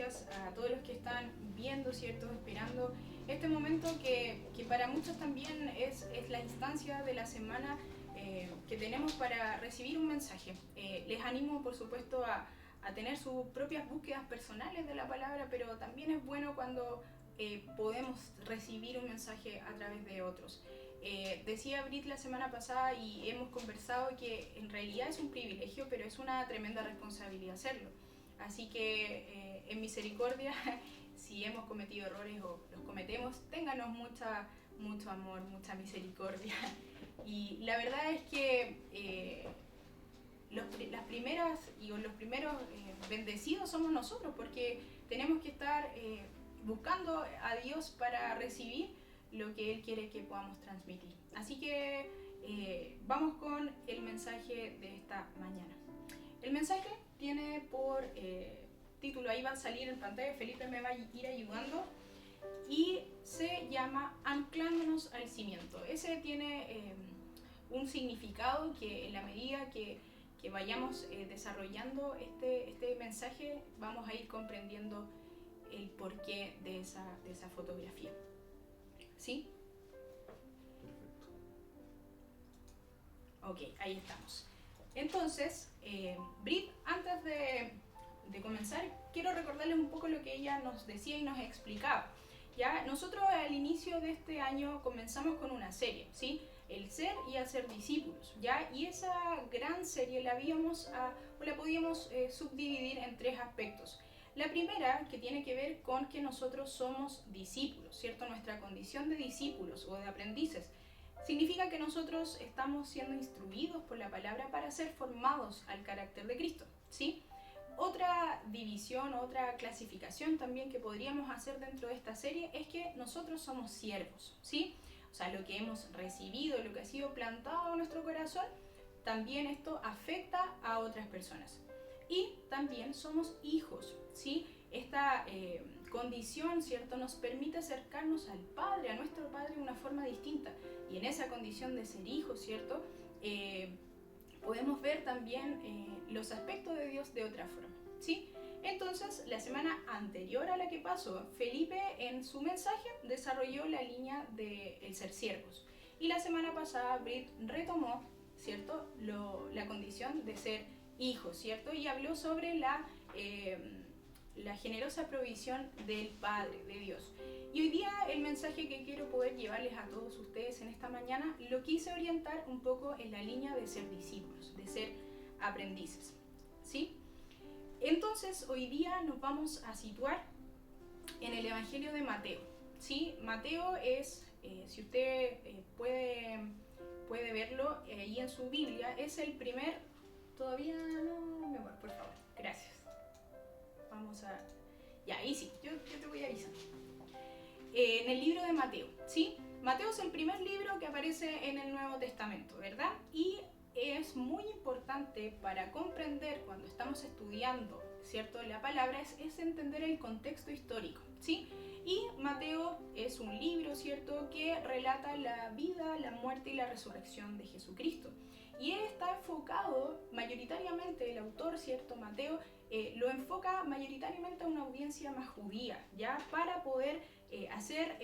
gracias a todos los que están viendo, ¿cierto? Esperando este momento que para muchos también es la instancia de la semana que tenemos para recibir un mensaje. Les animo, por supuesto, a tener sus propias búsquedas personales de la palabra, pero también es bueno cuando podemos recibir un mensaje a través de otros. Decía Brit la semana pasada y hemos conversado que en realidad es un privilegio, pero es una tremenda responsabilidad hacerlo. Así que en misericordia, si hemos cometido errores o los cometemos, ténganos mucho amor, mucha misericordia. Y la verdad es que los primeros bendecidos somos nosotros, porque tenemos que estar buscando a Dios para recibir lo que Él quiere que podamos transmitir. Así que vamos con el mensaje de esta mañana. El mensaje tiene por título, ahí va a salir en pantalla, Felipe me va a ir ayudando, y se llama Anclándonos al cimiento. Ese tiene un significado que en la medida que vayamos desarrollando este mensaje, vamos a ir comprendiendo el porqué de esa fotografía. ¿Sí? Perfecto. Ok, ahí estamos. Entonces, Brit, antes de comenzar, quiero recordarles un poco lo que ella nos decía y nos explicaba. ¿Ya? Nosotros al inicio de este año comenzamos con una serie, ¿sí? El ser y hacer discípulos, ¿ya? Y esa gran serie la podíamos subdividir en tres aspectos. La primera, que tiene que ver con que nosotros somos discípulos, ¿cierto? Nuestra condición de discípulos o de aprendices significa que nosotros estamos siendo instruidos por la palabra para ser formados al carácter de Cristo, ¿sí? Otra división, otra clasificación también que podríamos hacer dentro de esta serie es que nosotros somos siervos, ¿sí? O sea, lo que hemos recibido, lo que ha sido plantado en nuestro corazón, también esto afecta a otras personas. Y también somos hijos, ¿sí? Esta condición, ¿cierto?, nos permite acercarnos al Padre, a nuestro Padre de una forma distinta. Y en esa condición de ser hijos, ¿cierto?, podemos ver también los aspectos de Dios de otra forma, ¿sí? Entonces, la semana anterior a la que pasó, Felipe en su mensaje desarrolló la línea del ser siervos. Y la semana pasada, Brit retomó, ¿cierto?, la condición de ser hijos, ¿cierto? Y habló sobre la generosa provisión del Padre, de Dios. Y hoy día el mensaje que quiero poder llevarles a todos ustedes en esta mañana lo quise orientar un poco en la línea de ser discípulos, de ser aprendices, ¿sí? Entonces hoy día nos vamos a situar en el Evangelio de Mateo, ¿sí? Mateo es, si usted puede verlo ahí en su Biblia, es el primer, todavía no, mi amor, por favor, gracias. Vamos a, ya, ahí sí, yo te voy avisando. En el libro de Mateo, ¿sí? Mateo es el primer libro que aparece en el Nuevo Testamento, ¿verdad? Y es muy importante para comprender cuando estamos estudiando, ¿cierto?, la palabra, es entender el contexto histórico, ¿sí? Y Mateo es un libro, ¿cierto?, que relata la vida, la muerte y la resurrección de Jesucristo. Y él está enfocado mayoritariamente, el autor, ¿cierto?, Mateo, lo enfoca mayoritariamente a una audiencia más judía, ¿ya? Para poder hacer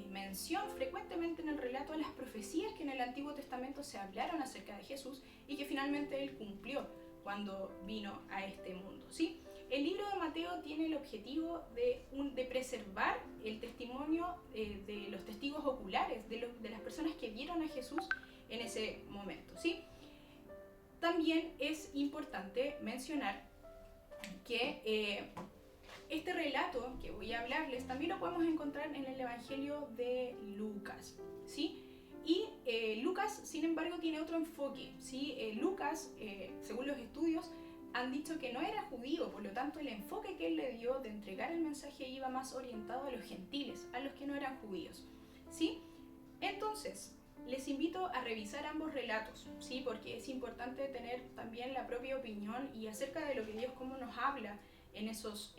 mención frecuentemente en el relato a las profecías que en el Antiguo Testamento se hablaron acerca de Jesús y que finalmente él cumplió cuando vino a este mundo, ¿sí? El libro de Mateo tiene el objetivo de preservar el testimonio de los testigos oculares, de las personas que vieron a Jesús en ese momento, ¿sí? También es importante mencionar que este relato que voy a hablarles también lo podemos encontrar en el Evangelio de Lucas, ¿sí? Y Lucas, sin embargo, tiene otro enfoque, ¿sí? Lucas, según los estudios, han dicho que no era judío, por lo tanto el enfoque que él le dio de entregar el mensaje iba más orientado a los gentiles, a los que no eran judíos, ¿sí? Entonces, les invito a revisar ambos relatos, ¿sí? Porque es importante tener también la propia opinión y acerca de lo que Dios cómo nos habla en esos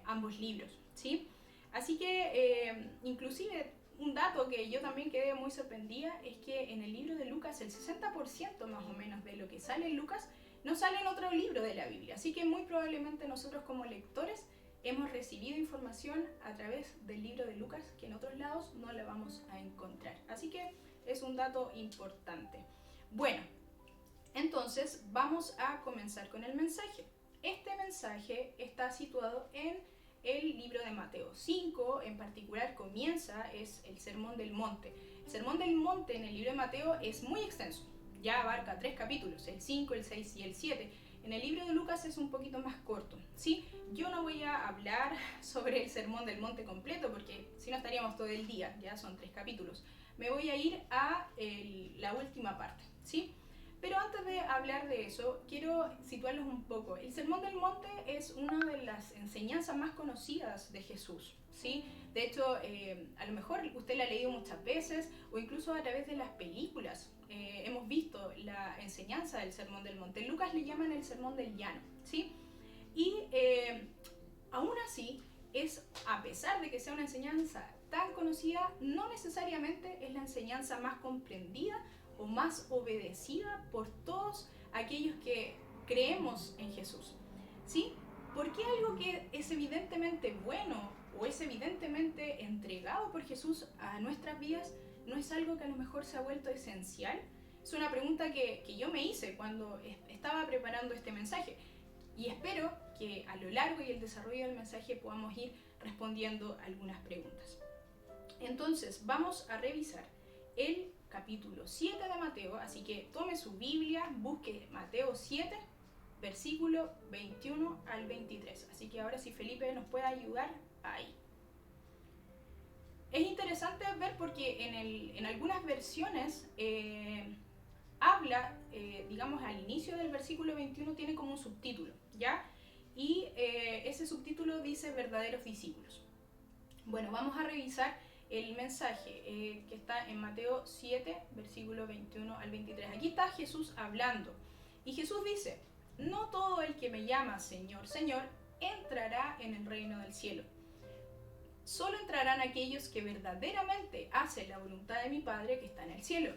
ambos libros, ¿sí? Así que inclusive un dato que yo también quedé muy sorprendida es que en el libro de Lucas el 60% más o menos de lo que sale en Lucas no sale en otro libro de la Biblia, así que muy probablemente nosotros como lectores hemos recibido información a través del libro de Lucas que en otros lados no la vamos a encontrar. Así que es un dato importante. Bueno, entonces vamos a comenzar con el mensaje. Este mensaje está situado en el libro de Mateo 5, en particular es el Sermón del Monte. El Sermón del Monte en el libro de Mateo es muy extenso, ya abarca 3 capítulos, el 5, el 6 y el 7. En el libro de Lucas es un poquito más corto, ¿sí? Yo no voy a hablar sobre el Sermón del Monte completo porque si no estaríamos todo el día, ya son 3 capítulos. Me voy a ir a la última parte, ¿sí? Pero antes de hablar de eso, quiero situarlos un poco. El Sermón del Monte es una de las enseñanzas más conocidas de Jesús, ¿sí? De hecho, a lo mejor usted la ha leído muchas veces o incluso a través de las películas. Hemos visto la enseñanza del Sermón del Monte. Lucas le llaman el Sermón del Llano, ¿sí? Y aún así, a pesar de que sea una enseñanza tan conocida, no necesariamente es la enseñanza más comprendida o más obedecida por todos aquellos que creemos en Jesús, ¿sí? Porque algo que es evidentemente bueno o es evidentemente entregado por Jesús a nuestras vidas no es algo que a lo mejor se ha vuelto esencial. Es una pregunta que yo me hice cuando estaba preparando este mensaje y espero que a lo largo y el desarrollo del mensaje podamos ir respondiendo algunas preguntas. Entonces vamos a revisar el capítulo 7 de Mateo, así que tome su Biblia, busque Mateo 7, versículo 21 al 23. Así que ahora si Felipe nos puede ayudar ahí. Es interesante ver porque en algunas versiones habla, digamos al inicio del versículo 21 tiene como un subtítulo, ¿ya? Y ese subtítulo dice verdaderos discípulos. Bueno, vamos a revisar el mensaje que está en Mateo 7, versículo 21 al 23. Aquí está Jesús hablando. Y Jesús dice, no todo el que me llama Señor, Señor, entrará en el reino del cielo. Solo entrarán aquellos que verdaderamente hacen la voluntad de mi Padre que está en el cielo.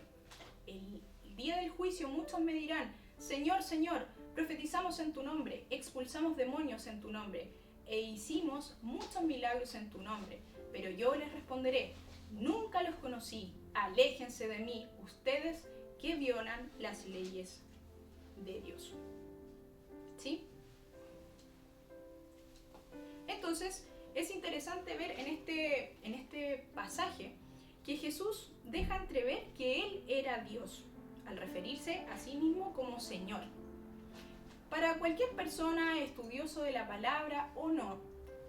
El día del juicio muchos me dirán, Señor, Señor, profetizamos en tu nombre, expulsamos demonios en tu nombre, e hicimos muchos milagros en tu nombre. Pero yo les responderé, nunca los conocí, aléjense de mí, ustedes que violan las leyes de Dios. ¿Sí? Entonces, es interesante ver en este pasaje que Jesús deja entrever que Él era Dios, al referirse a sí mismo como Señor. Para cualquier persona estudioso de la palabra o no,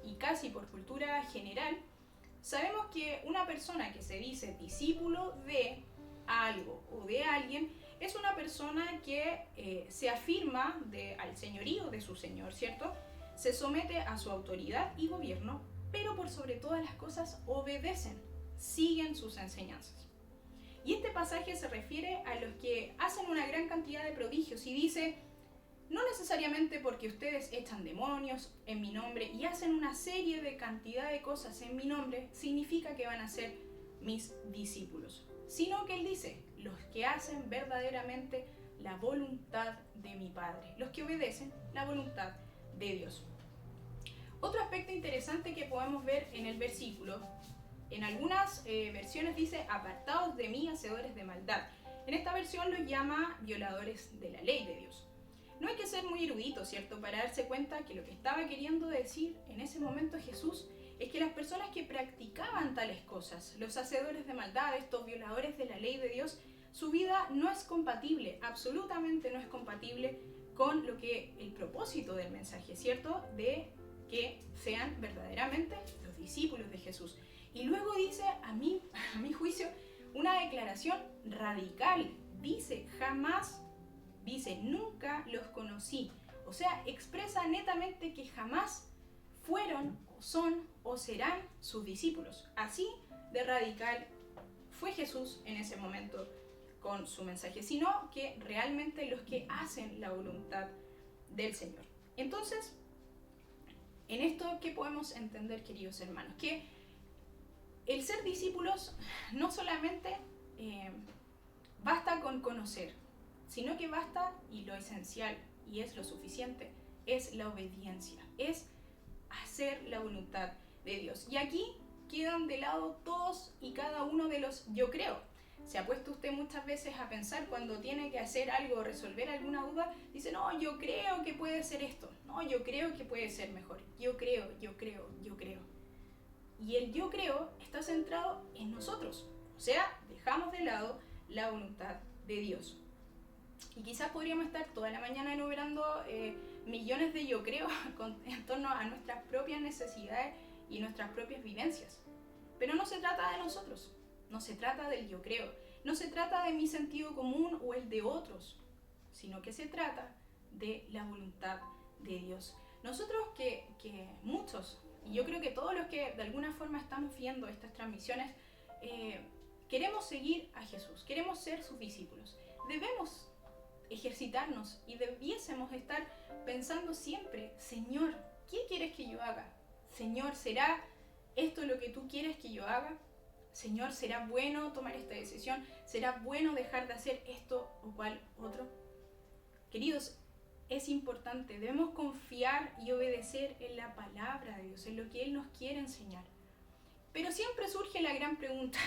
y casi por cultura general, sabemos que una persona que se dice discípulo de algo o de alguien es una persona que se afirma al señorío de su Señor, ¿cierto? Se somete a su autoridad y gobierno, pero por sobre todas las cosas obedecen, siguen sus enseñanzas. Y este pasaje se refiere a los que hacen una gran cantidad de prodigios y dice, no necesariamente porque ustedes echan demonios en mi nombre y hacen una serie de cantidad de cosas en mi nombre, significa que van a ser mis discípulos. Sino que Él dice, los que hacen verdaderamente la voluntad de mi Padre, los que obedecen la voluntad de Dios. Otro aspecto interesante que podemos ver en el versículo, en algunas versiones dice, apartados de mí, hacedores de maldad. En esta versión los llama violadores de la ley de Dios. No hay que ser muy erudito, ¿cierto?, para darse cuenta que lo que estaba queriendo decir en ese momento Jesús es que las personas que practicaban tales cosas, los hacedores de maldad, estos violadores de la ley de Dios, su vida no es compatible, absolutamente no es compatible con el propósito del mensaje, ¿cierto?, de que sean verdaderamente los discípulos de Jesús. Y luego dice, a mi juicio, una declaración radical. Dice, nunca los conocí. O sea, expresa netamente que jamás fueron, o son, o serán sus discípulos. Así de radical fue Jesús en ese momento con su mensaje, sino que realmente los que hacen la voluntad del Señor. Entonces, en esto, ¿qué podemos entender, queridos hermanos? Que el ser discípulos no solamente basta con conocer, sino que basta, y lo esencial, y es lo suficiente, es la obediencia, es hacer la voluntad de Dios. Y aquí quedan de lado todos y cada uno de los yo creo. ¿Se ha puesto usted muchas veces a pensar cuando tiene que hacer algo o resolver alguna duda? Dice, no, yo creo que puede ser esto. No, yo creo que puede ser mejor. Yo creo. Y el yo creo está centrado en nosotros. O sea, dejamos de lado la voluntad de Dios. Y quizás podríamos estar toda la mañana enumerando millones de yo creo en torno a nuestras propias necesidades y nuestras propias vivencias. Pero no se trata de nosotros. No se trata del yo creo, no se trata de mi sentido común o el de otros, sino que se trata de la voluntad de Dios. Nosotros que muchos, y yo creo que todos los que de alguna forma estamos viendo estas transmisiones, queremos seguir a Jesús, queremos ser sus discípulos. Debemos ejercitarnos y debiésemos estar pensando siempre, Señor, ¿qué quieres que yo haga? Señor, ¿será esto lo que tú quieres que yo haga? Señor, ¿será bueno tomar esta decisión? ¿Será bueno dejar de hacer esto o cual otro? Queridos, es importante, debemos confiar y obedecer en la palabra de Dios, en lo que Él nos quiere enseñar. Pero siempre surge la gran pregunta,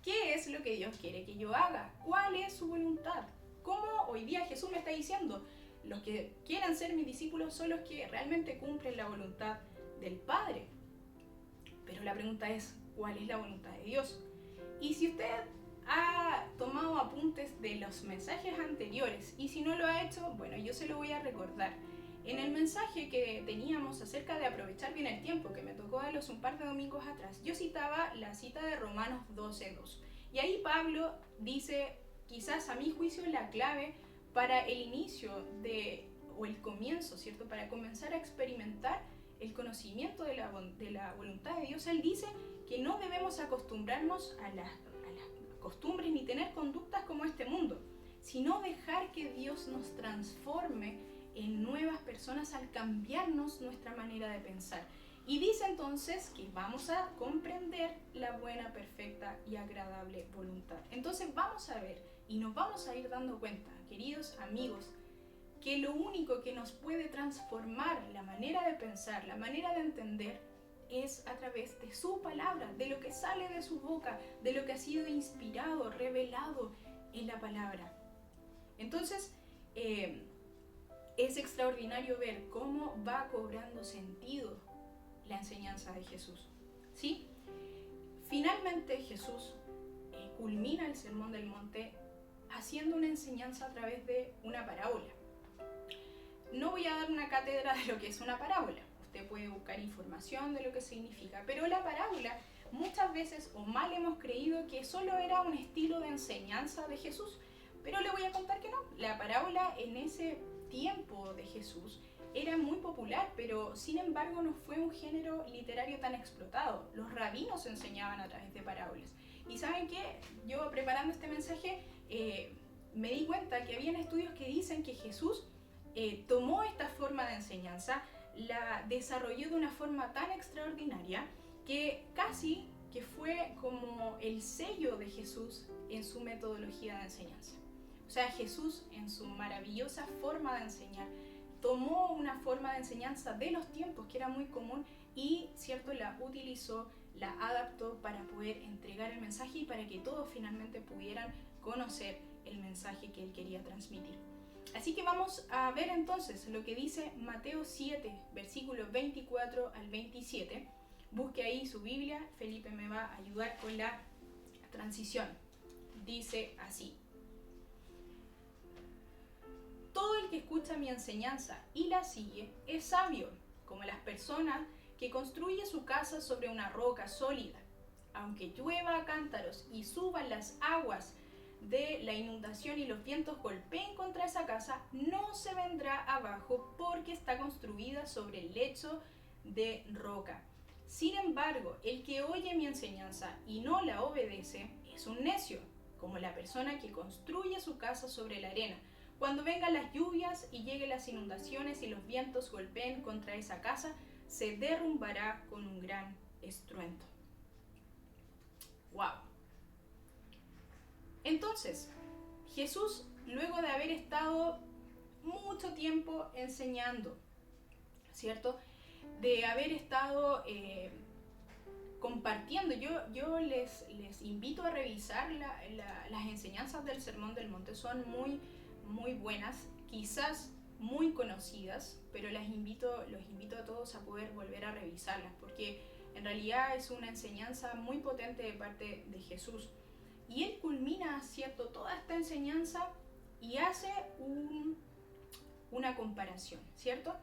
¿qué es lo que Dios quiere que yo haga? ¿Cuál es su voluntad? ¿Cómo hoy día Jesús me está diciendo? Los que quieran ser mis discípulos son los que realmente cumplen la voluntad del Padre. Pero la pregunta es, ¿cuál es la voluntad de Dios? Y si usted ha tomado apuntes de los mensajes anteriores y si no lo ha hecho, bueno, yo se lo voy a recordar. En el mensaje que teníamos acerca de aprovechar bien el tiempo, que me tocó darlos un par de domingos atrás, yo citaba la cita de Romanos 12:2. Y ahí Pablo dice, quizás a mi juicio la clave para el inicio o el comienzo, ¿cierto? Para comenzar a experimentar el conocimiento de la voluntad de Dios. Él dice que no debemos acostumbrarnos a las costumbres ni tener conductas como este mundo, sino dejar que Dios nos transforme en nuevas personas al cambiarnos nuestra manera de pensar. Y dice entonces que vamos a comprender la buena, perfecta y agradable voluntad. Entonces vamos a ver y nos vamos a ir dando cuenta, queridos amigos, que lo único que nos puede transformar la manera de pensar, la manera de entender, es a través de su palabra, de lo que sale de su boca, de lo que ha sido inspirado, revelado en la palabra. Entonces, es extraordinario ver cómo va cobrando sentido la enseñanza de Jesús. ¿Sí? Finalmente Jesús culmina el Sermón del Monte haciendo una enseñanza a través de una parábola. No voy a dar una cátedra de lo que es una parábola. Usted puede buscar información de lo que significa, pero la parábola muchas veces o mal hemos creído que solo era un estilo de enseñanza de Jesús, pero le voy a contar que no. La parábola en ese tiempo de Jesús era muy popular, pero sin embargo no fue un género literario tan explotado. Los rabinos enseñaban a través de parábolas. Y ¿saben qué? Yo preparando este mensaje me di cuenta que habían estudios que dicen que Jesús tomó esta forma de enseñanza, la desarrolló de una forma tan extraordinaria que casi que fue como el sello de Jesús en su metodología de enseñanza. O sea, Jesús en su maravillosa forma de enseñar tomó una forma de enseñanza de los tiempos que era muy común y, cierto, la utilizó, la adaptó para poder entregar el mensaje y para que todos finalmente pudieran conocer el mensaje que él quería transmitir. Así que vamos a ver entonces lo que dice Mateo 7, versículos 24 al 27. Busque ahí su Biblia, Felipe me va a ayudar con la transición. Dice así: todo el que escucha mi enseñanza y la sigue es sabio, como las personas que construye su casa sobre una roca sólida. Aunque llueva a cántaros y suban las aguas de la inundación y los vientos golpeen contra esa casa, no se vendrá abajo porque está construida sobre el lecho de roca. Sin embargo, el que oye mi enseñanza y no la obedece es un necio, como la persona que construye su casa sobre la arena. Cuando vengan las lluvias y lleguen las inundaciones y los vientos golpeen contra esa casa, se derrumbará con un gran estruendo. ¡Wow! Entonces, Jesús, luego de haber estado mucho tiempo enseñando, ¿cierto? de haber estado compartiendo. Yo les invito a revisar las enseñanzas del Sermón del Monte. Son muy buenas, quizás muy conocidas, pero los invito a todos a poder volver a revisarlas, porque en realidad es una enseñanza muy potente de parte de Jesús. Y Él culmina, ¿cierto?, toda esta enseñanza y hace una comparación, ¿cierto?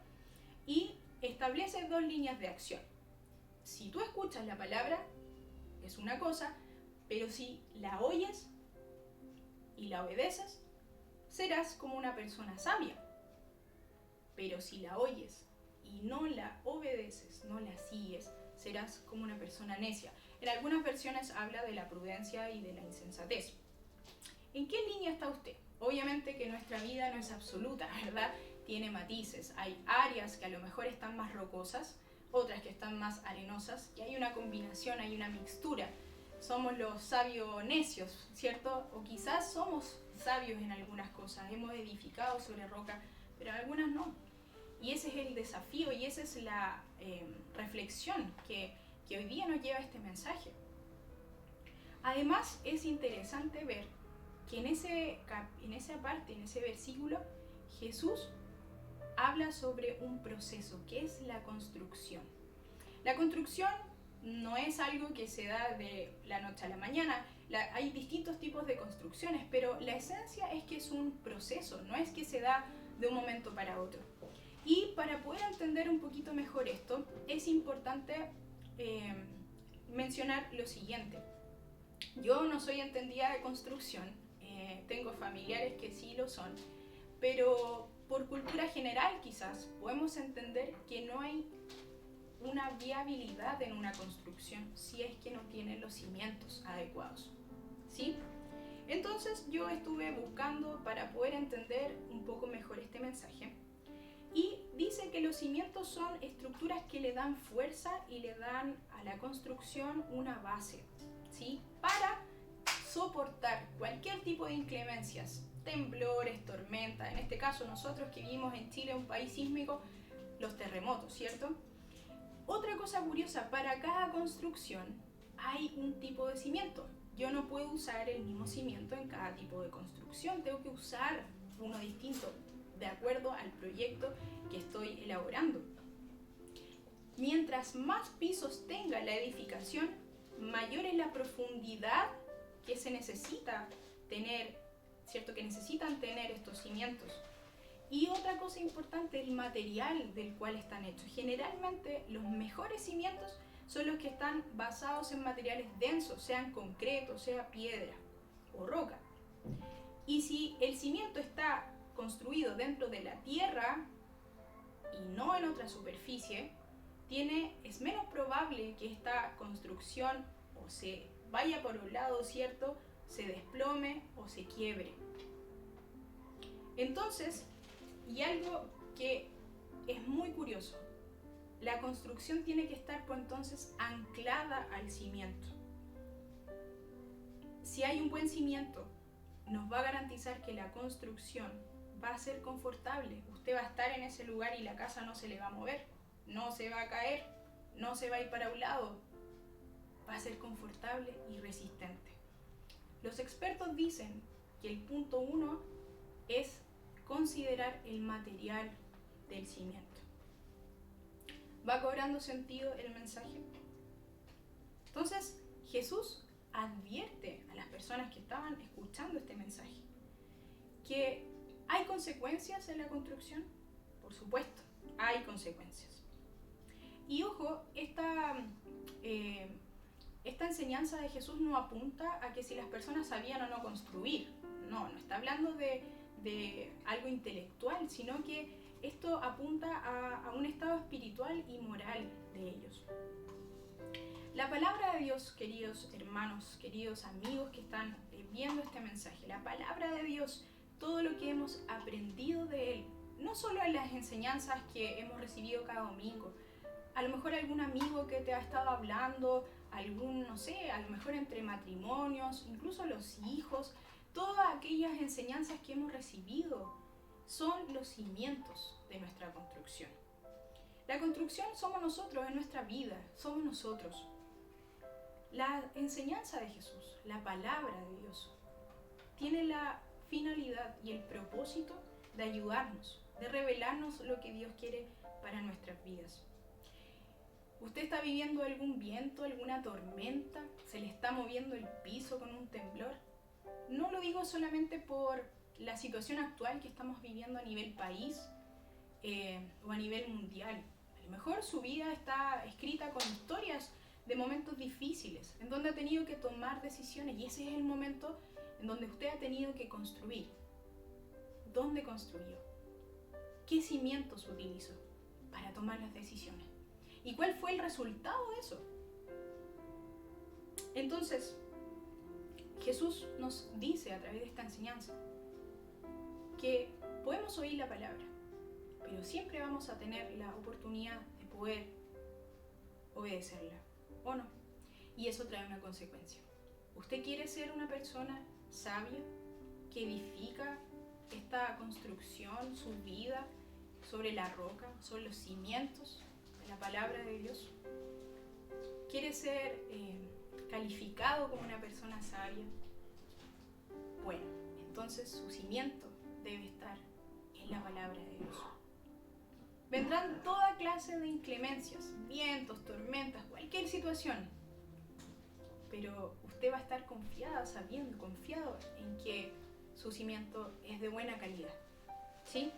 Y establece dos líneas de acción. Si tú escuchas la palabra, es una cosa, pero si la oyes y la obedeces, serás como una persona sabia. Pero si la oyes y no la obedeces, no la sigues, serás como una persona necia. En algunas versiones habla de la prudencia y de la insensatez. ¿En qué línea está usted? Obviamente que nuestra vida no es absoluta, ¿verdad? Tiene matices. Hay áreas que a lo mejor están más rocosas, otras que están más arenosas, y hay una combinación, hay una mixtura. Somos los sabios necios, ¿cierto? O quizás somos sabios en algunas cosas, hemos edificado sobre roca, pero en algunas no. Y ese es el desafío y esa es la reflexión que hoy día nos lleva este mensaje. Además, es interesante ver que en esa parte, en ese versículo, Jesús habla sobre un proceso, que es la construcción. La construcción no es algo que se da de la noche a la mañana. Hay distintos tipos de construcciones, pero la esencia es que es un proceso, no es que se da de un momento para otro. Y para poder entender un poquito mejor esto, es importante mencionar lo siguiente. Yo no soy entendida de construcción, tengo familiares que sí lo son, pero por cultura general quizás podemos entender que no hay una viabilidad en una construcción si es que no tiene los cimientos adecuados, ¿sí? Entonces yo estuve buscando para poder entender un poco mejor este mensaje y dice que los cimientos son estructuras que le dan fuerza y le dan a la construcción una base, ¿sí? Para soportar cualquier tipo de inclemencias, temblores, tormentas, en este caso nosotros que vivimos en Chile, un país sísmico, los terremotos, ¿cierto? Otra cosa curiosa, para cada construcción hay un tipo de cimiento. Yo no puedo usar el mismo cimiento en cada tipo de construcción, tengo que usar uno distinto de acuerdo al proyecto que estoy elaborando. Mientras más pisos tenga la edificación, mayor es la profundidad que se necesita tener, ¿cierto? Que necesitan tener estos cimientos. Y otra cosa importante, el material del cual están hechos. Generalmente los mejores cimientos son los que están basados en materiales densos, sean concreto, sea piedra o roca. Y si el cimiento está construido dentro de la tierra y no en otra superficie, es menos probable que esta construcción o se vaya por un lado, ¿cierto?, se desplome o se quiebre. Entonces, y algo que es muy curioso, la construcción tiene que estar pues entonces anclada al cimiento. Si hay un buen cimiento, nos va a garantizar que la construcción va a ser confortable. Usted va a estar en ese lugar y la casa no se le va a mover, no se va a caer, no se va a ir para un lado, va a ser confortable y resistente. Los expertos dicen que el punto 1 es considerar el material del cimiento. ¿Va cobrando sentido el mensaje? Entonces, Jesús advierte a las personas que estaban escuchando este mensaje que hay consecuencias en la construcción. Por supuesto, hay consecuencias. Y ojo, esta enseñanza de Jesús no apunta a que si las personas sabían o no construir. No está hablando de algo intelectual, sino que esto apunta a un estado espiritual y moral de ellos. La palabra de Dios, queridos hermanos, queridos amigos que están viendo este mensaje, la palabra de Dios, todo lo que hemos aprendido de Él, no solo en las enseñanzas que hemos recibido cada domingo, a lo mejor algún amigo que te ha estado hablando, a lo mejor entre matrimonios, incluso los hijos, todas aquellas enseñanzas que hemos recibido son los cimientos de nuestra construcción. La construcción somos nosotros en nuestra vida, somos nosotros. La enseñanza de Jesús, la palabra de Dios, tiene la finalidad y el propósito de ayudarnos, de revelarnos lo que Dios quiere para nuestras vidas. ¿Usted está viviendo algún viento, alguna tormenta? ¿Se le está moviendo el piso con un temblor? No lo digo solamente por la situación actual que estamos viviendo a nivel país o a nivel mundial. A lo mejor su vida está escrita con historias de momentos difíciles, en donde ha tenido que tomar decisiones, y ese es el momento en donde usted ha tenido que construir. ¿Dónde construyó? ¿Qué cimientos utilizó para tomar las decisiones? ¿Y cuál fue el resultado de eso? Entonces, Jesús nos dice a través de esta enseñanza que podemos oír la palabra, pero siempre vamos a tener la oportunidad de poder obedecerla, ¿o no? Y eso trae una consecuencia. ¿Usted quiere ser una persona sabia que edifica esta construcción, su vida, sobre la roca, sobre los cimientos de la palabra de Dios? ¿Quiere ser calificado como una persona sabia? Bueno, entonces su cimiento debe estar en la palabra de Dios. Vendrán toda clase de inclemencias, vientos, tormentas, cualquier situación, pero usted va a estar confiado en que su cimiento es de buena calidad, ¿sí?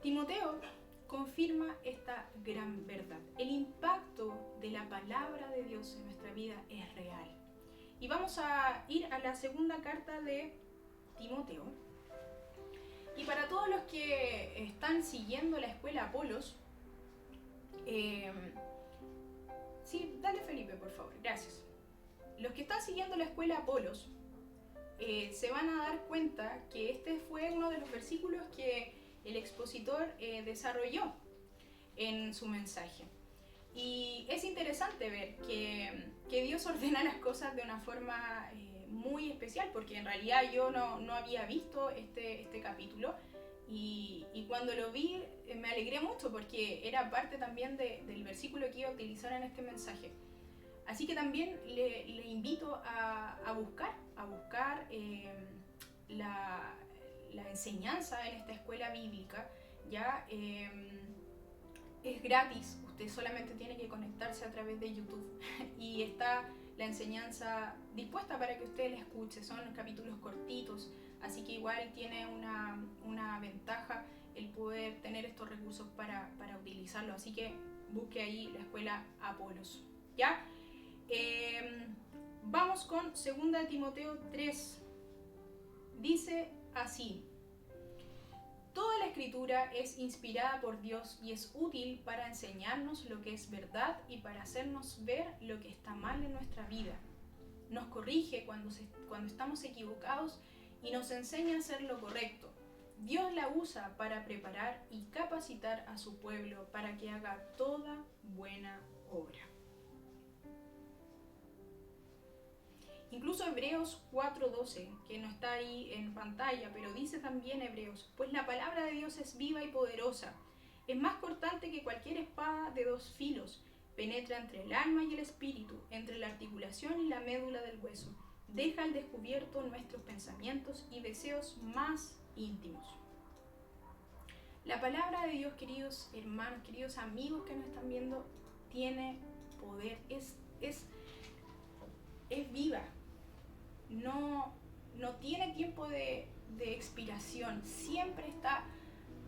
Timoteo confirma esta gran verdad. El impacto de la palabra de Dios en nuestra vida es real. Y vamos a ir a la segunda carta de Timoteo. Y para todos los que están siguiendo la escuela Apolos, sí, dale Felipe, por favor, gracias. Los que están siguiendo la escuela Apolos se van a dar cuenta que este fue uno de los versículos que el expositor desarrolló en su mensaje. Y es interesante ver que Dios ordena las cosas de una forma muy especial, porque en realidad yo no había visto este capítulo, y cuando lo vi me alegré mucho porque era parte también del versículo que iba a utilizar en este mensaje. Así que también le invito a buscar la enseñanza en esta escuela bíblica. Ya es gratis, usted solamente tiene que conectarse a través de YouTube y está la enseñanza dispuesta para que usted la escuche. Son capítulos cortitos, así que igual tiene una ventaja el poder tener estos recursos para utilizarlo. Así que busque ahí la escuela Apolos, ¿ya? Vamos con 2 Timoteo 3. Dice así: toda la escritura es inspirada por Dios y es útil para enseñarnos lo que es verdad y para hacernos ver lo que está mal en nuestra vida. Nos corrige cuando estamos equivocados y nos enseña a hacer lo correcto. Dios la usa para preparar y capacitar a su pueblo para que haga toda buena obra. Incluso Hebreos 4:12, que no está ahí en pantalla, pero dice también Hebreos: pues la palabra de Dios es viva y poderosa, es más cortante que cualquier espada de 2 filos, penetra entre el alma y el espíritu, entre la articulación y la médula del hueso, deja al descubierto nuestros pensamientos y deseos más íntimos. La palabra de Dios, queridos hermanos, queridos amigos que nos están viendo, tiene poder, es viva. No tiene tiempo de expiración, siempre está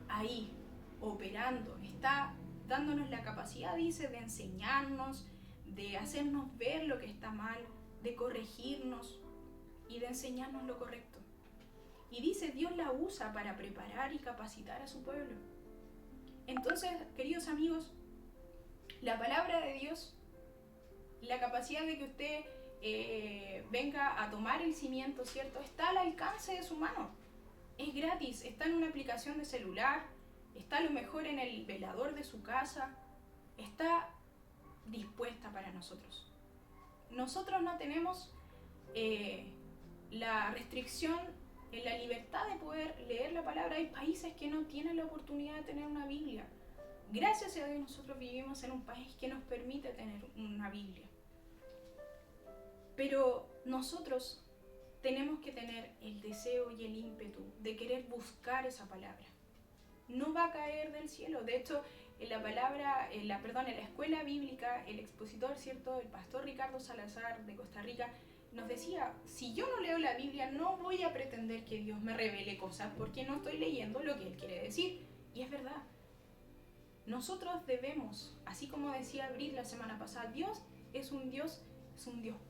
ahí, operando, está dándonos la capacidad, dice, de enseñarnos, de hacernos ver lo que está mal, de corregirnos y de enseñarnos lo correcto. Y dice, Dios la usa para preparar y capacitar a su pueblo. Entonces, queridos amigos, la palabra de Dios, la capacidad de que usted venga a tomar el cimiento, ¿cierto?, está al alcance de su mano. Es gratis, está en una aplicación de celular, está a lo mejor en el velador de su casa, está dispuesta para nosotros. Nosotros no tenemos la restricción, la libertad de poder leer la palabra. Hay países que no tienen la oportunidad de tener una Biblia. Gracias a Dios nosotros vivimos en un país que nos permite tener una Biblia. Pero nosotros tenemos que tener el deseo y el ímpetu de querer buscar esa palabra. No va a caer del cielo. De hecho, en la escuela bíblica, el expositor, ¿cierto? El pastor Ricardo Salazar de Costa Rica nos decía, si yo no leo la Biblia, no voy a pretender que Dios me revele cosas porque no estoy leyendo lo que Él quiere decir. Y es verdad. Nosotros debemos, así como decía Brit la semana pasada, Dios es un Dios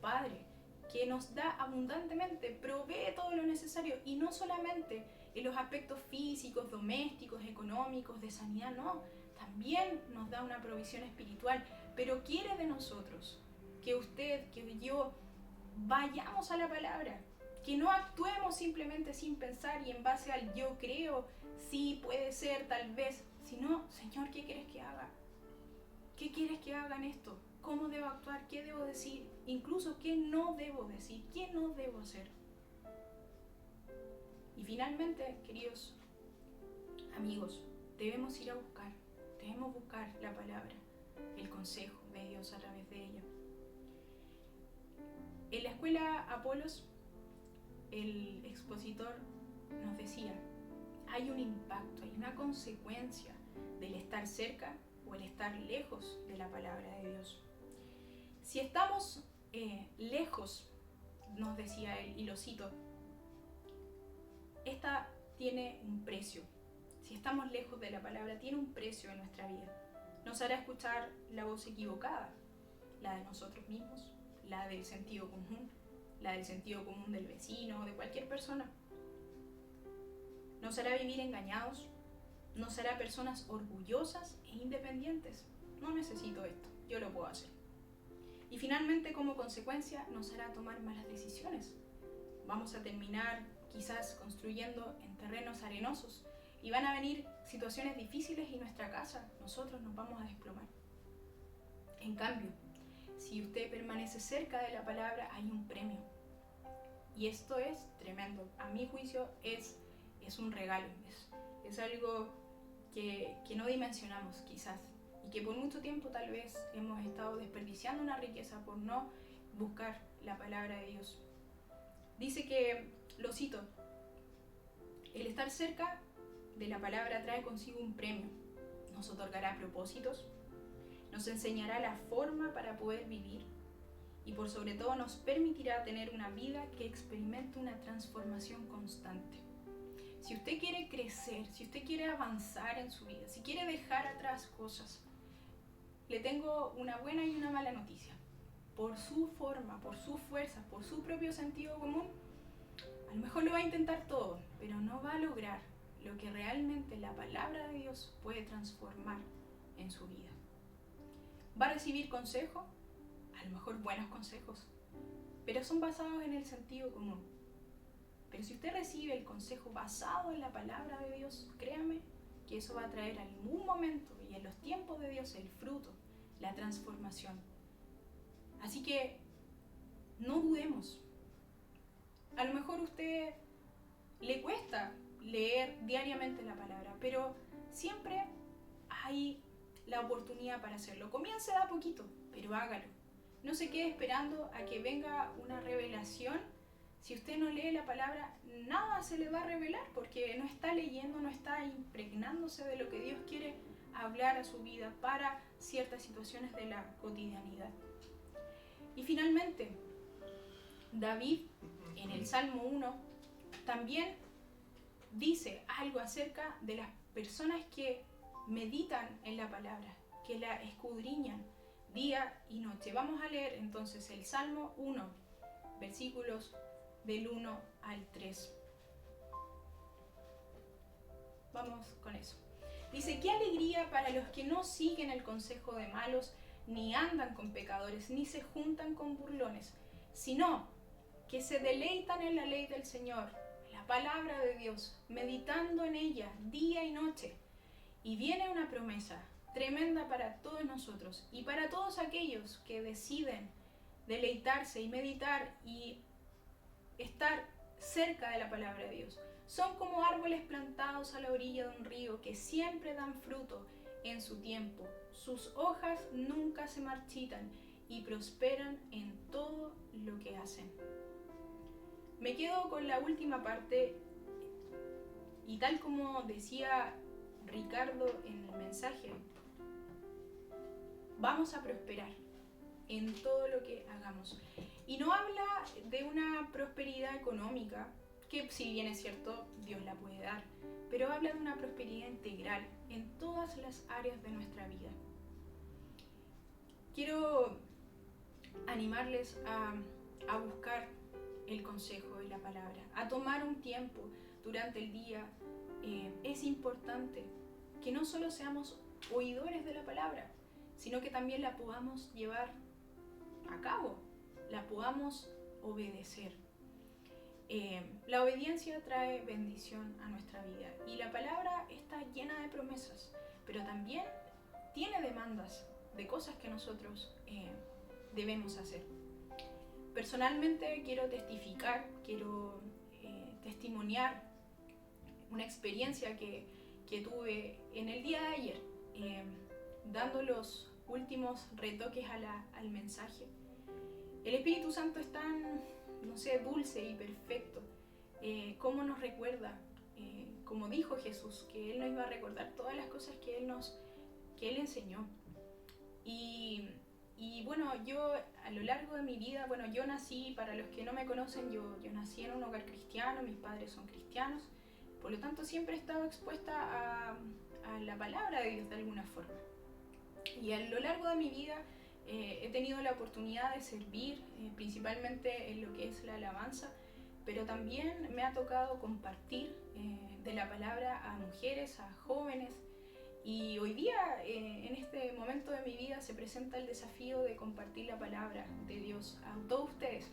Padre, que nos da abundantemente, provee todo lo necesario, y no solamente en los aspectos físicos, domésticos, económicos, de sanidad, no, también nos da una provisión espiritual, pero quiere de nosotros que usted, que yo, vayamos a la palabra, que no actuemos simplemente sin pensar y en base al yo creo, sí, puede ser, tal vez, sino, Señor, ¿qué quieres que haga? ¿Qué quieres que haga en esto? ¿Cómo debo actuar? ¿Qué debo decir? Incluso, ¿qué no debo decir? ¿Qué no debo hacer? Y finalmente, queridos amigos, debemos ir a buscar, debemos buscar la palabra, el consejo de Dios a través de ella. En la escuela Apolos, el expositor nos decía, hay un impacto, hay una consecuencia del estar cerca o el estar lejos de la palabra de Dios. Si estamos lejos, nos decía él, y lo cito, esta tiene un precio. Si estamos lejos de la palabra, tiene un precio en nuestra vida. Nos hará escuchar la voz equivocada, la de nosotros mismos, la del sentido común, la del sentido común del vecino o de cualquier persona. Nos hará vivir engañados, nos hará personas orgullosas e independientes. No necesito esto, yo lo puedo hacer. Y finalmente, como consecuencia, nos hará tomar malas decisiones. Vamos a terminar quizás construyendo en terrenos arenosos y van a venir situaciones difíciles y nuestra casa, nosotros nos vamos a desplomar. En cambio, si usted permanece cerca de la palabra, hay un premio. Y esto es tremendo. A mi juicio es un regalo. Es algo que no dimensionamos quizás. Y que por mucho tiempo tal vez hemos estado desperdiciando una riqueza por no buscar la palabra de Dios. Dice que, lo cito, el estar cerca de la palabra trae consigo un premio. Nos otorgará propósitos, nos enseñará la forma para poder vivir y por sobre todo nos permitirá tener una vida que experimente una transformación constante. Si usted quiere crecer, si usted quiere avanzar en su vida, si quiere dejar atrás cosas, le tengo una buena y una mala noticia. Por su forma, por su fuerza, por su propio sentido común, a lo mejor lo va a intentar todo, pero no va a lograr lo que realmente la palabra de Dios puede transformar en su vida. Va a recibir consejo, a lo mejor buenos consejos, pero son basados en el sentido común. Pero si usted recibe el consejo basado en la palabra de Dios, créame que eso va a traer en algún momento y en los tiempos de Dios el fruto, la transformación. Así que no dudemos. A lo mejor a usted le cuesta leer diariamente la palabra, pero siempre hay la oportunidad para hacerlo. Comience de a poquito, pero hágalo. No se quede esperando a que venga una revelación. Si usted no lee la palabra, nada se le va a revelar porque no está leyendo, no está impregnándose de lo que Dios quiere hablar a su vida para ciertas situaciones de la cotidianidad. Y finalmente, David en el Salmo 1 también dice algo acerca de las personas que meditan en la palabra, que la escudriñan día y noche. Vamos a leer entonces el Salmo 1, versículos del 1 al 3. Vamos con eso. Dice, qué alegría para los que no siguen el consejo de malos, ni andan con pecadores, ni se juntan con burlones, sino que se deleitan en la ley del Señor, la palabra de Dios, meditando en ella día y noche. Y viene una promesa tremenda para todos nosotros y para todos aquellos que deciden deleitarse y meditar y estar cerca de la palabra de Dios. Son como árboles plantados a la orilla de un río que siempre dan fruto en su tiempo. Sus hojas nunca se marchitan y prosperan en todo lo que hacen. Me quedo con la última parte y tal como decía Ricardo en el mensaje, vamos a prosperar en todo lo que hagamos. Y no habla de una prosperidad económica, que si bien es cierto, Dios la puede dar, pero habla de una prosperidad integral en todas las áreas de nuestra vida. Quiero animarles a buscar el consejo de la palabra, a tomar un tiempo durante el día. Es importante que no solo seamos oidores de la palabra, sino que también la podamos llevar a cabo, la podamos obedecer. La obediencia trae bendición a nuestra vida y la palabra está llena de promesas, pero también tiene demandas de cosas que nosotros debemos hacer. Personalmente quiero testificar, quiero testimoniar una experiencia que tuve en el día de ayer, dando los últimos retoques al mensaje. El Espíritu Santo es tan, dulce y perfecto, como nos recuerda, como dijo Jesús, que Él nos iba a recordar todas las cosas que Él enseñó. Y bueno, yo a lo largo de mi vida, yo nací, para los que no me conocen, yo nací en un hogar cristiano, mis padres son cristianos, por lo tanto siempre he estado expuesta a la palabra de Dios de alguna forma. Y a lo largo de mi vida he tenido la oportunidad de servir, principalmente en lo que es la alabanza, pero también me ha tocado compartir de la palabra a mujeres, a jóvenes. Y hoy día, en este momento de mi vida, se presenta el desafío de compartir la palabra de Dios a todos ustedes.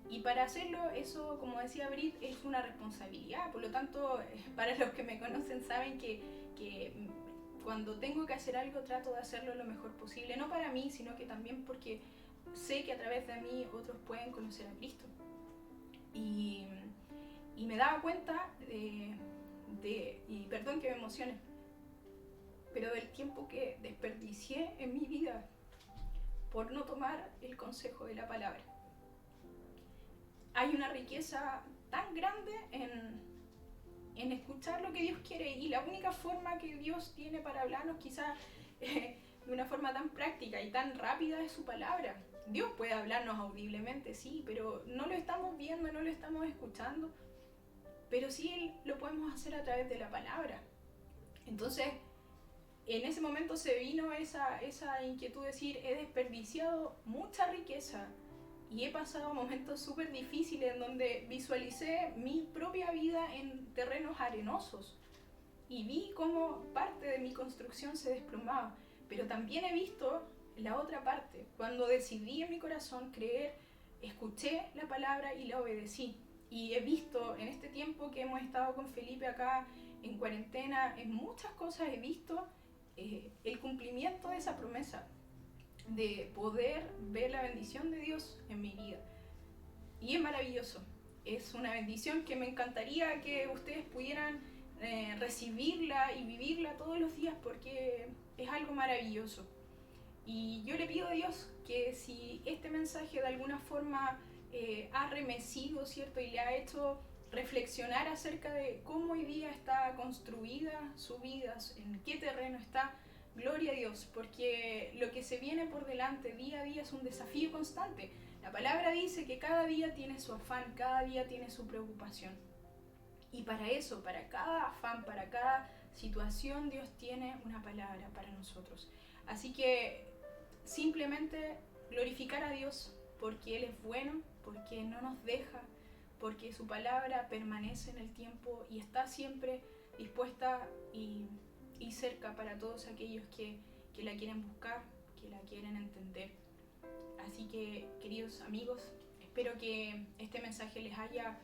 Y para hacerlo, eso, como decía Brit, es una responsabilidad. Por lo tanto, para los que me conocen saben que cuando tengo que hacer algo trato de hacerlo lo mejor posible. No para mí, sino que también porque sé que a través de mí otros pueden conocer a Cristo. Y me daba cuenta y perdón que me emocione, pero del tiempo que desperdicié en mi vida por no tomar el consejo de la palabra. Hay una riqueza tan grande en escuchar lo que Dios quiere, y la única forma que Dios tiene para hablarnos quizás de una forma tan práctica y tan rápida es su palabra. Dios puede hablarnos audiblemente, sí, pero no lo estamos viendo, no lo estamos escuchando, pero sí lo podemos hacer a través de la palabra. Entonces, en ese momento se vino esa inquietud de decir, he desperdiciado mucha riqueza y he pasado momentos súper difíciles en donde visualicé mi propia vida en terrenos arenosos y vi cómo parte de mi construcción se desplomaba, pero también he visto la otra parte, cuando decidí en mi corazón creer, escuché la palabra y la obedecí. Y he visto en este tiempo que hemos estado con Felipe acá en cuarentena, en muchas cosas he visto el cumplimiento de esa promesa, de poder ver la bendición de Dios en mi vida. Y es maravilloso, es una bendición que me encantaría que ustedes pudieran recibirla y vivirla todos los días, porque es algo maravilloso. Y yo le pido a Dios que si este mensaje de alguna forma ha remecido, ¿cierto? Y le ha hecho reflexionar acerca de cómo hoy día está construida su vida, en qué terreno está, gloria a Dios, porque lo que se viene por delante día a día es un desafío constante. La palabra dice que cada día tiene su afán, cada día tiene su preocupación. Y para eso, para cada afán, para cada situación, Dios tiene una palabra para nosotros. Así que simplemente glorificar a Dios porque Él es bueno, porque no nos deja, porque su palabra permanece en el tiempo y está siempre dispuesta y cerca para todos aquellos que la quieren buscar, que la quieren entender. Así que, queridos amigos, espero que este mensaje les haya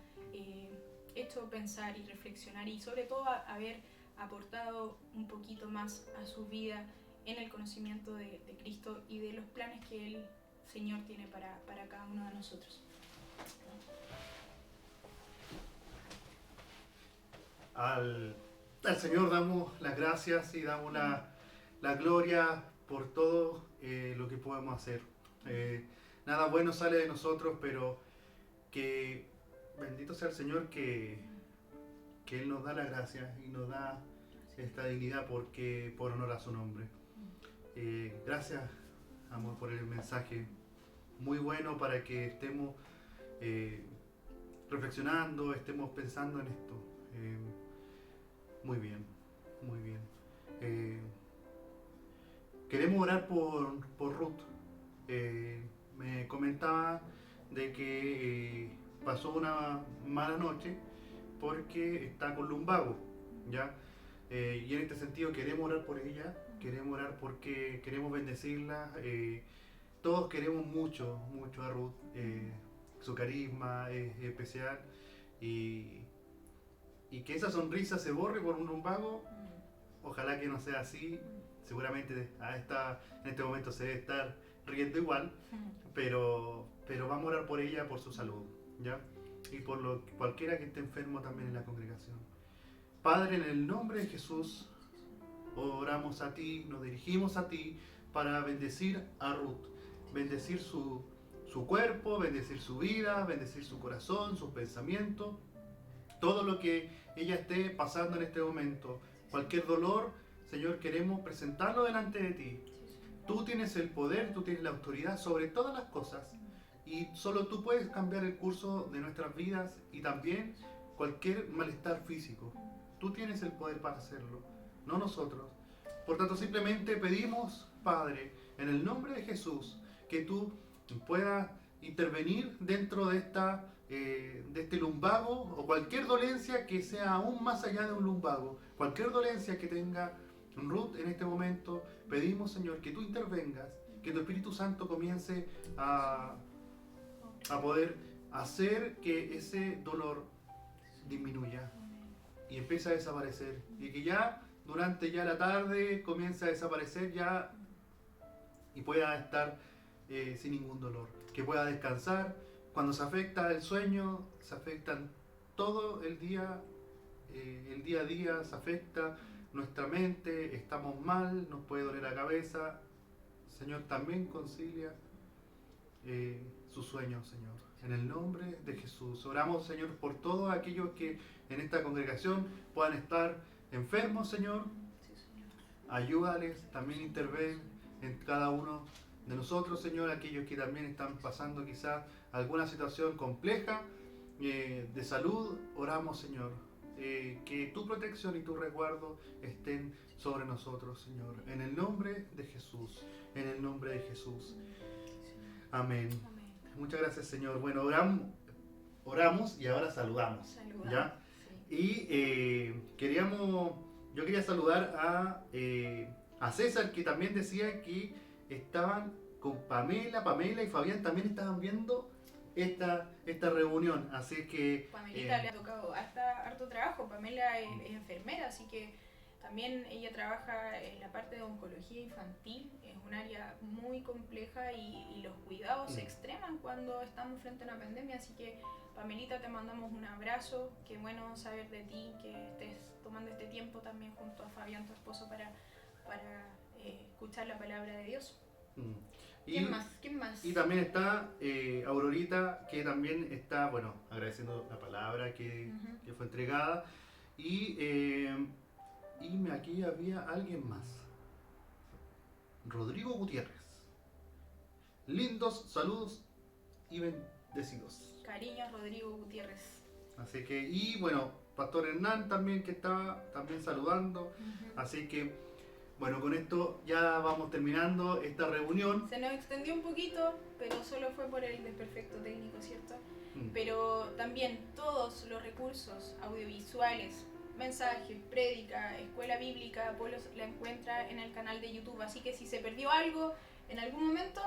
hecho pensar y reflexionar, y sobre todo haber aportado un poquito más a su vida en el conocimiento de Cristo y de los planes que el Señor tiene para cada uno de nosotros. Al Señor damos las gracias y damos la gloria por todo lo que podemos hacer. Nada bueno sale de nosotros, pero que bendito sea el Señor que Él nos da la gracia y nos da esta dignidad por honor a su nombre. Gracias, amor, por el mensaje muy bueno para que estemos reflexionando, estemos pensando en esto. Muy bien, muy bien. Queremos orar por Ruth. Me comentaba de que pasó una mala noche porque está con lumbago, ¿ya? Y en este sentido queremos orar por ella, queremos orar porque queremos bendecirla. Todos queremos mucho, mucho a Ruth. Su carisma es especial y que esa sonrisa se borre por un lumbago. Ojalá que no sea así. Seguramente en este momento se debe estar riendo igual, pero vamos a orar por ella, por su salud, ¿ya? Y por cualquiera que esté enfermo también en la congregación. Padre, en el nombre de Jesús, oramos a ti, nos dirigimos a ti para bendecir a Ruth, bendecir su cuerpo, bendecir su vida, bendecir su corazón, sus pensamientos, todo lo que ella esté pasando en este momento, cualquier dolor, Señor, queremos presentarlo delante de ti. Tú tienes el poder, tú tienes la autoridad sobre todas las cosas y solo tú puedes cambiar el curso de nuestras vidas y también cualquier malestar físico. Tú tienes el poder para hacerlo, no nosotros. Por tanto, simplemente pedimos, Padre, en el nombre de Jesús, que tú puedas intervenir dentro de este lumbago o cualquier dolencia que sea aún más allá de un lumbago, cualquier dolencia que tenga Ruth en este momento. Pedimos, Señor, que tú intervengas, que tu Espíritu Santo comience a poder hacer que ese dolor disminuya y empiece a desaparecer y que ya durante ya la tarde comience a desaparecer ya y pueda estar sin ningún dolor, que pueda descansar. Cuando se afecta el sueño, se afectan todo el día a día, se afecta nuestra mente, estamos mal, nos puede doler la cabeza. Señor, también concilia sus sueños, Señor. En el nombre de Jesús. Oramos, Señor, por todos aquellos que en esta congregación puedan estar enfermos, Señor. Ayúdales, también interven en cada uno de nosotros, Señor, aquellos que también están pasando quizás alguna situación compleja de salud. Oramos, Señor, que tu protección y tu resguardo estén sobre nosotros, Señor. En el nombre de Jesús, en el nombre de Jesús. Amén. Muchas gracias, Señor. Bueno, oramos y ahora saludamos. ¿Ya? Sí. Y yo quería saludar a César, que también decía que estaban con Pamela y Fabián también estaban viendo esta reunión, así que... Pamelita le ha tocado harto trabajo. Pamela es enfermera, así que también ella trabaja en la parte de oncología infantil. Es un área muy compleja y los cuidados se extreman cuando estamos frente a una pandemia, así que Pamelita, te mandamos un abrazo. Qué bueno saber de ti, que estés tomando este tiempo también junto a Fabián, tu esposo, para escuchar la palabra de Dios. ¿Quién más? Y también está Aurorita, que también está, bueno, agradeciendo la palabra que fue entregada. Y aquí había alguien más. Rodrigo Gutiérrez. Lindos saludos y bendecidos. Cariños, Rodrigo Gutiérrez. Así que, y bueno, Pastor Hernán también, que estaba también saludando. Así que, bueno, con esto ya vamos terminando esta reunión. Se nos extendió un poquito, pero solo fue por el desperfecto técnico, ¿cierto? Pero también todos los recursos audiovisuales, mensajes, prédica, escuela bíblica, Apolo, la encuentra en el canal de YouTube. Así que si se perdió algo en algún momento,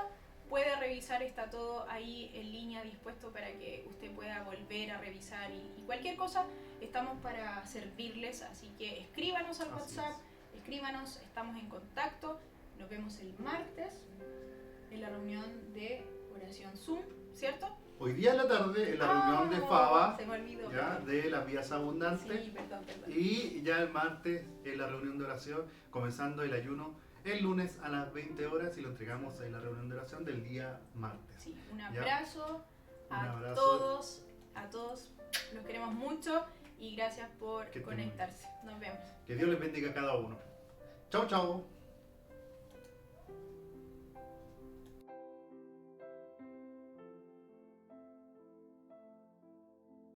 puede revisar, está todo ahí en línea dispuesto para que usted pueda volver a revisar y cualquier cosa, estamos para servirles. Así que escríbanos al WhatsApp. Escríbanos, estamos en contacto. Nos vemos el martes en la reunión de oración Zoom, ¿cierto? Hoy día en la tarde en la reunión de Faba, se me olvidó, ya, de las vías abundantes. Sí, perdón. Y ya el martes en la reunión de oración, comenzando el ayuno el lunes a las 20 horas y lo entregamos en la reunión de oración del día martes. Sí, un ¿Ya? abrazo Un a abrazo. a todos, los queremos mucho y gracias por Que estén muy bien. conectarse. Nos vemos. Que Dios les bendiga a cada uno. Chau, chau.